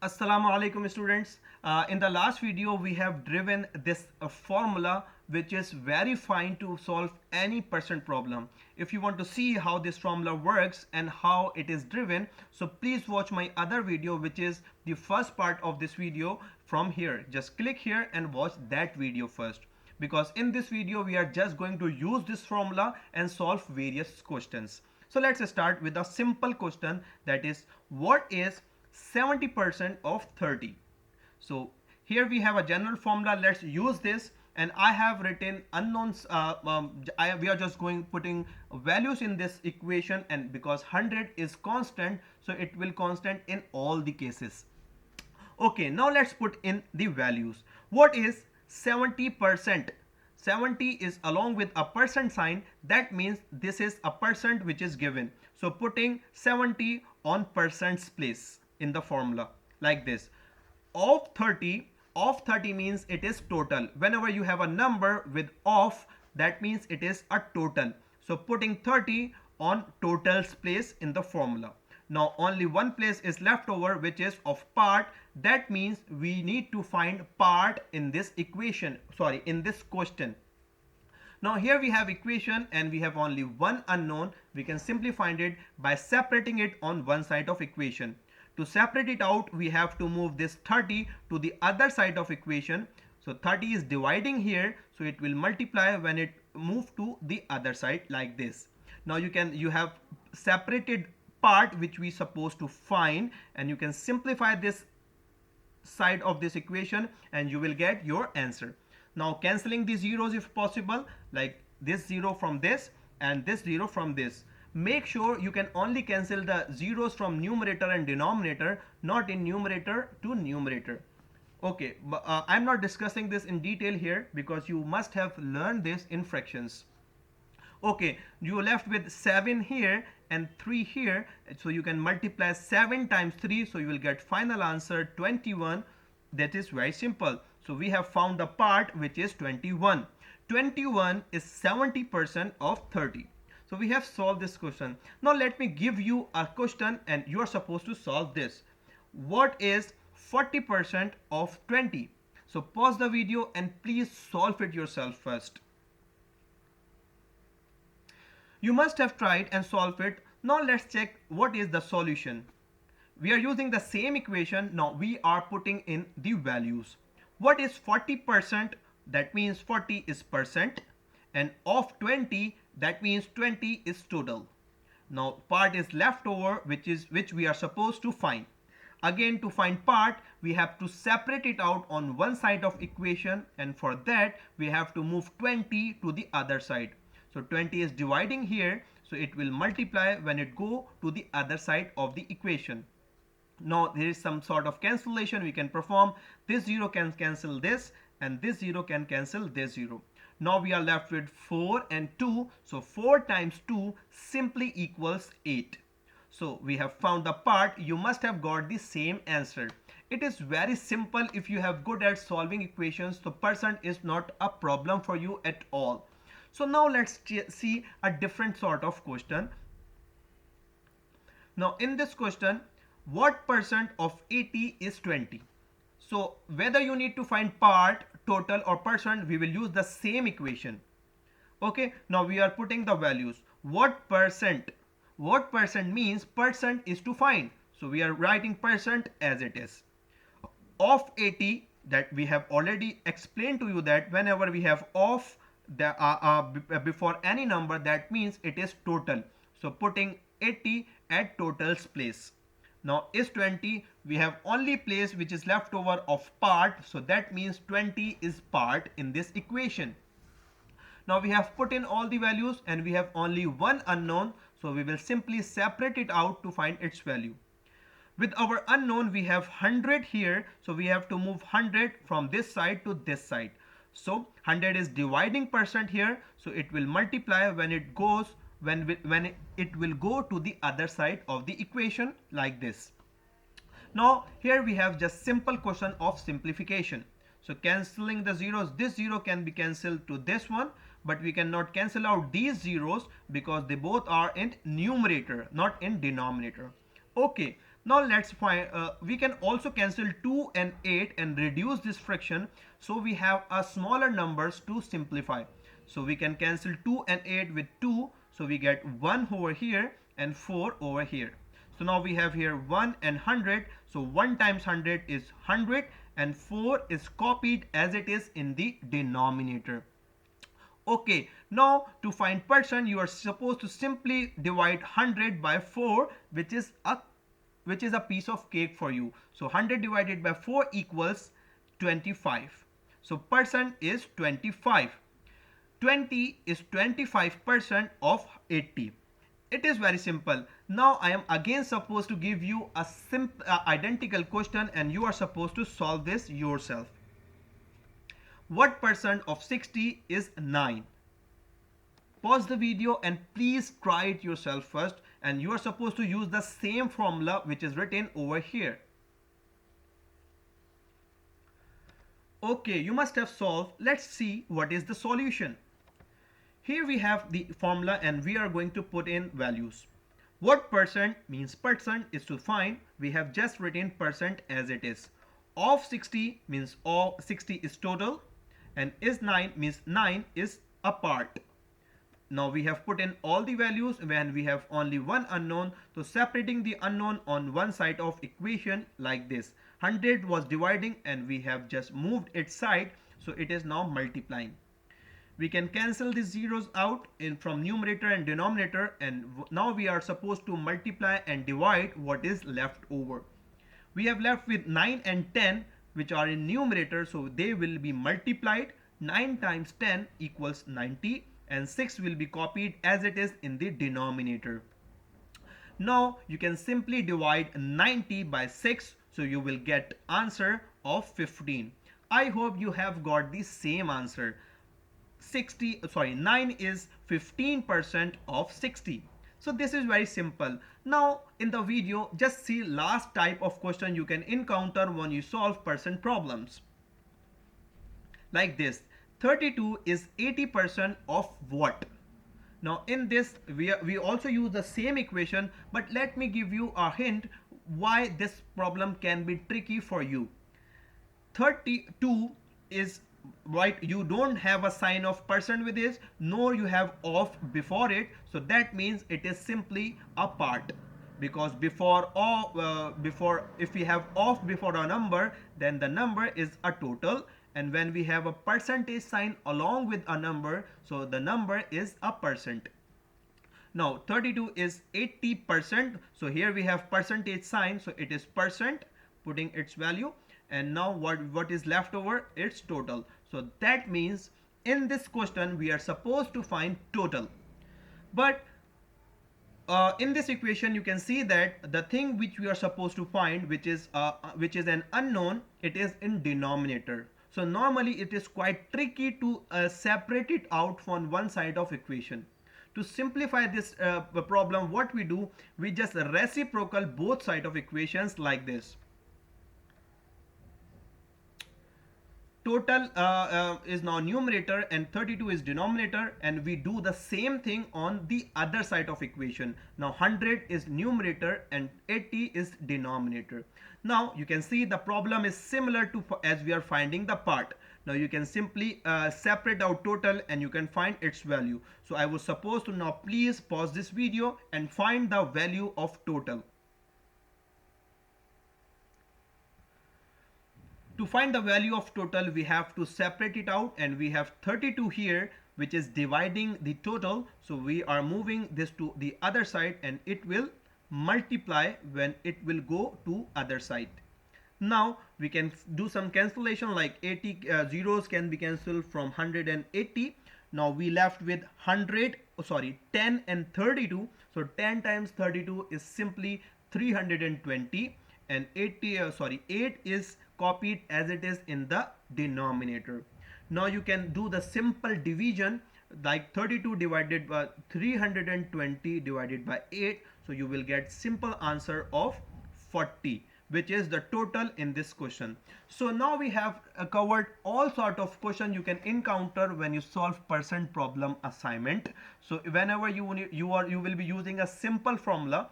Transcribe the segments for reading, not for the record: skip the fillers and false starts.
Assalamu alaikum students. In the last video we have driven this formula which is very fine to solve any percent problem. If you want to see how this formula works and how it is driven, so please watch my other video which is the first part of this video from here. Just click here and watch that video first, because in this video we are just going to use this formula and solve various questions. So let's start with a simple question, that is, what is 70% of 30? So here we have a general formula. Let's use this, and I have written unknowns. We are just putting values in this equation, and because 100 is constant, so it will constant in all the cases. Okay, now let's put in the values. What is 70%? 70 is along with a percent sign. That means this is a percent which is given. So putting 70 on percents place in the formula like this. Of 30 means it is total. Whenever you have a number with of, that means it is a total. So putting 30 on totals place in the formula. Now only one place is left over, which is of part. That means we need to find part in this equation, in this question. Now here we have equation and we have only one unknown. We can simply find it by separating it on one side of equation. To separate it out, we have to move this 30 to the other side of equation. So 30 is dividing here, so it will multiply when it move to the other side like this. Now you have separated part which we supposed to find, and you can simplify this side of this equation and you will get your answer. Now cancelling the zeros if possible, like this 0 from this and this 0 from this. Make sure you can only cancel the zeros from numerator and denominator, not in numerator to numerator. Okay, but I'm not discussing this in detail here because you must have learned this in fractions. Okay, you are left with 7 here and 3 here, so you can multiply 7 times 3, so you will get final answer 21. That is very simple. So we have found the part which is 21. 21 is 70% of 30. So we have solved this question. Now let me give you a question and you are supposed to solve this. What is 40% of 20? So pause the video and please solve it yourself first. You must have tried and solved it. Now let's check what is the solution. We are using the same equation. Now we are putting in the values. What is 40%? That means 40 is percent, and of 20, that means 20 is total. Now part is left over, which we are supposed to find. Again, to find part, we have to separate it out on one side of equation, and for that we have to move 20 to the other side. So 20 is dividing here, so it will multiply when it go to the other side of the equation. Now there is some sort of cancellation we can perform. This 0 can cancel this and this 0 can cancel this 0. Now we are left with 4 and 2. So 4 times 2 simply equals 8. So we have found the part. You must have got the same answer. It is very simple. If you have good at solving equations, so percent is not a problem for you at all. So now let's see a different sort of question. Now in this question, what percent of 80 is 20? So whether you need to find part, total or percent, we will use the same equation. Okay, now we are putting the values. What percent? What percent means percent is to find. So we are writing percent as it is. Of 80, that we have already explained to you that whenever we have of before any number, that means it is total. So putting 80 at totals place. Now is 20, we have only place which is left over of part, so that means 20 is part in this equation. Now we have put in all the values and we have only one unknown, so we will simply separate it out to find its value. With our unknown we have 100 here, so we have to move 100 from this side to this side. So 100 is dividing percent here, so it will multiply when it goes when it will go to the other side of the equation like this. Now here we have just simple question of simplification. So cancelling the zeros, this 0 can be cancelled to this one, but we cannot cancel out these zeros because they both are in numerator, not in denominator. Okay, Now let's find, we can also cancel 2 and 8 and reduce this fraction, so we have a smaller numbers to simplify. So we can cancel 2 and 8 with 2, so we get 1 over here and 4 over here. So now we have here 1 and 100, so 1 times 100 is 100 and 4 is copied as it is in the denominator. Okay, now to find percent, you are supposed to simply divide 100 by 4, which is a piece of cake for you. So 100 divided by 4 equals 25. So percent is 25. 20 is 25% of 80. It is very simple. Now I am again supposed to give you a simple identical question, and you are supposed to solve this yourself. What percent of 60 is 9? Pause the video and please try it yourself first, and you are supposed to use the same formula which is written over here. Okay, you must have solved. Let's see what is the solution. Here we have the formula and we are going to put in values. What percent means percent is to find. We have just written percent as it is. Of 60 means of 60 is total, and is 9 means 9 is a part. Now we have put in all the values when we have only one unknown. So separating the unknown on one side of equation like this. 100 was dividing and we have just moved its side, so it is now multiplying. We can cancel the zeros out from numerator and denominator, and now we are supposed to multiply and divide what is left over. We have left with 9 and 10, which are in numerator, so they will be multiplied. 9 times 10 equals 90, and 6 will be copied as it is in the denominator. Now you can simply divide 90 by 6, so you will get answer of 15. I hope you have got the same answer. 9 is 15% of 60. So this is very simple. Now in the video, just see last type of question you can encounter when you solve percent problems. Like this, 32 is 80% of what? Now in this we also use the same equation, but let me give you a hint why this problem can be tricky for you. 32 is right, you don't have a sign of percent with this, nor you have off before it, so that means it is simply a part, because before if we have off before a number, then the number is a total, and when we have a percentage sign along with a number, so the number is a percent. Now 32 is 80%, so here we have percentage sign, so it is percent, putting its value, and now what is left over, it's total. So that means in this question we are supposed to find total, but in this equation you can see that the thing which we are supposed to find, which is an unknown, it is in denominator. So normally it is quite tricky to separate it out from one side of equation. To simplify this problem, what we do, we just reciprocal both sides of equations like this. Total is now numerator and 32 is denominator, and we do the same thing on the other side of equation. Now 100 is numerator and 80 is denominator. Now you can see the problem is similar to as we are finding the part. Now you can simply separate out total and you can find its value. So I was supposed to now please pause this video and find the value of total. To find the value of total, we have to separate it out, and we have 32 here, which is dividing the total. So we are moving this to the other side, and it will multiply when it will go to other side. Now we can do some cancellation, like 80 zeros can be cancelled from 100 and 80. Now we left with 10 and 32. So 10 times 32 is simply 320, and 8 is copied as it is in the denominator. Now you can do the simple division, like 32 divided by 320 divided by 8, so you will get simple answer of 40, which is the total in this question. So now we have covered all sort of question you can encounter when you solve percent problem assignment. So whenever you will be using a simple formula,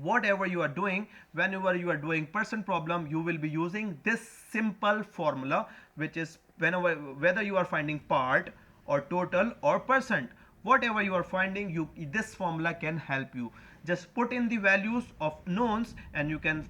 whatever you are doing, whenever you are doing percent problem, you will be using this simple formula, which is whenever, whether you are finding part or total or percent, whatever you are finding, this formula can help you. Just put in the values of knowns and you can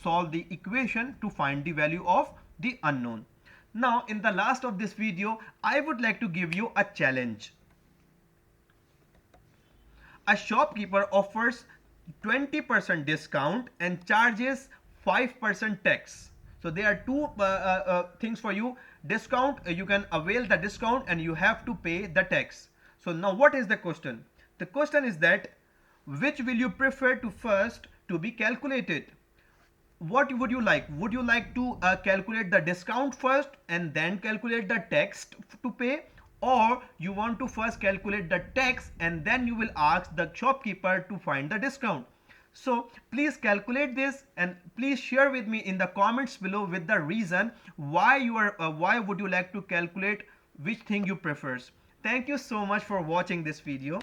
solve the equation to find the value of the unknown. Now in the last of this video, I would like to give you a challenge. A shopkeeper offers 20% discount and charges 5% tax. So there are two things for you. Discount, you can avail the discount and you have to pay the tax. So now what is the question? The question is that which will you prefer to first to be calculated? What would you like? Would you like to calculate the discount first and then calculate the tax to pay, or you want to first calculate the tax and then you will ask the shopkeeper to find the discount? So please calculate this and please share with me in the comments below with the reason why why would you like to calculate, which thing you prefers. Thank you so much for watching this video.